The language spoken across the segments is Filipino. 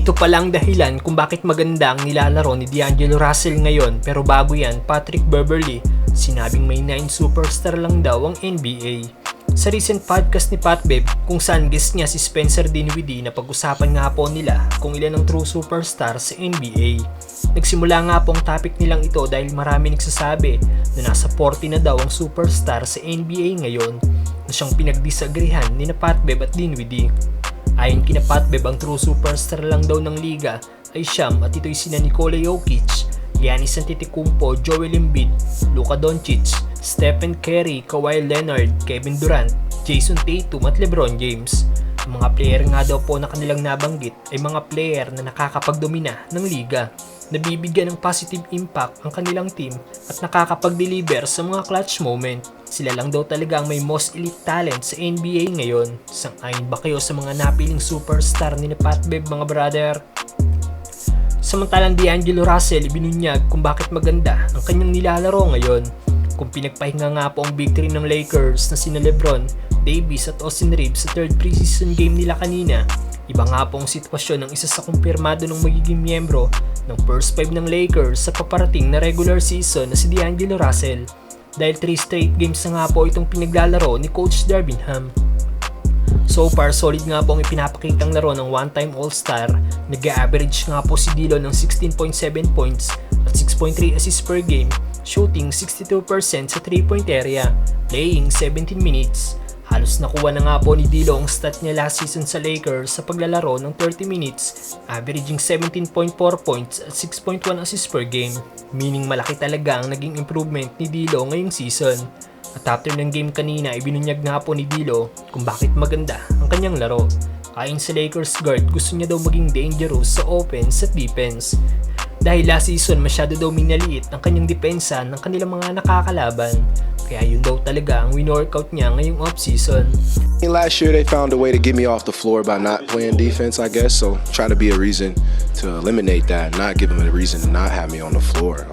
Ito palang dahilan kung bakit maganda ang nilalaro ni D'Angelo Russell ngayon, pero bago yan, Patrick Beverley sinabing may 9 superstar lang daw ang NBA. Sa recent podcast ni Pat Bev kung saan guest niya si Spencer Dinwiddie na pag-usapan nga po nila kung ilan ang true superstar sa NBA. Nagsimula nga po ang topic nilang ito dahil marami nagsasabi na nasa 40 na daw ang superstar sa NBA ngayon na siyang pinagdisagrihan ni na Pat Bev at Dinwiddie. Ayon kina Pat Bev, ang true superstar lang daw ng liga ay siyam at ito'y sina Nikola Jokic, Giannis Antetokounmpo, Joel Embiid, Luka Doncic, Stephen Curry, Kawhi Leonard, Kevin Durant, Jason Tatum at LeBron James. Ang mga player nga daw po na kanilang nabanggit ay mga player na nakakapagdomina ng liga, nabibigyan ng positive impact ang kanilang team at nakakapag-deliver sa mga clutch moment. Sila lang daw talaga ang may most elite talent sa NBA ngayon. Sang-ayon ba kayo sa mga napiling superstar ni Pat Bev, mga brother? Samantalang D'Angelo Russell ibinunyag kung bakit maganda ang kanyang nilalaro ngayon. Kung pinagpahinga nga po ang big three ng Lakers na sina LeBron, Davis at Austin Reeves sa third preseason game nila kanina, iba nga po ang sitwasyon ng isa sa kumpirmado ng magiging miyembro ng first 5 ng Lakers sa paparating na regular season na si D'Angelo Russell. Dahil 3 straight games na nga po itong pinaglalaro ni Coach Darvin Ham. So far, solid nga po ang ipinapakitang laro ng one-time All-Star. Nag-average nga po si Dilo ng 16.7 points at 6.3 assists per game, shooting 62% sa 3-point area, playing 17 minutes. Halos nakuha na nga po ni Dilo ang stat niya last season sa Lakers sa paglalaro ng 30 minutes, averaging 17.4 points at 6.1 assists per game. Meaning malaki talaga ang naging improvement ni Dilo ngayong season. At after ng game kanina, ibinunyag nga po ni Dilo kung bakit maganda ang kanyang laro. Ayon sa Lakers guard, gusto niya daw maging dangerous sa offense at defense. Dahil last season masyado daw minaliit ang kanyang depensa ng kanilang mga nakakalaban. Kaya yun daw talaga ang win-workout niya ngayong off-season. Last year they found a way to get me off the floor by not playing defense, I guess. So try to be a reason to eliminate that, not give them a reason to not have me on the floor.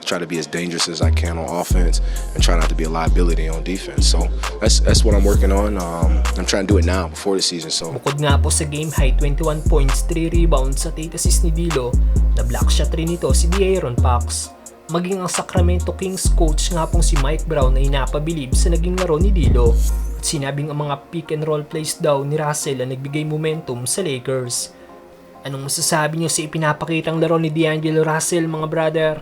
Try to be as dangerous as I can on offense and try not to be a liability on defense. So that's what I'm working on. I'm trying to do it now before the season. So bukod nga po sa game high 21 points, 3 rebounds at 8 assists ni Dilo, na block shot rin ito si De'Aaron Fox. Maging ang Sacramento Kings coach nga pong si Mike Brown ay napabilib sa naging laro ni Dilo. At sinabing ang mga pick and roll plays daw ni Russell ang nagbigay momentum sa Lakers. Anong masasabi niyo sa ipinapakitang laro ni D'Angelo Russell, mga brother?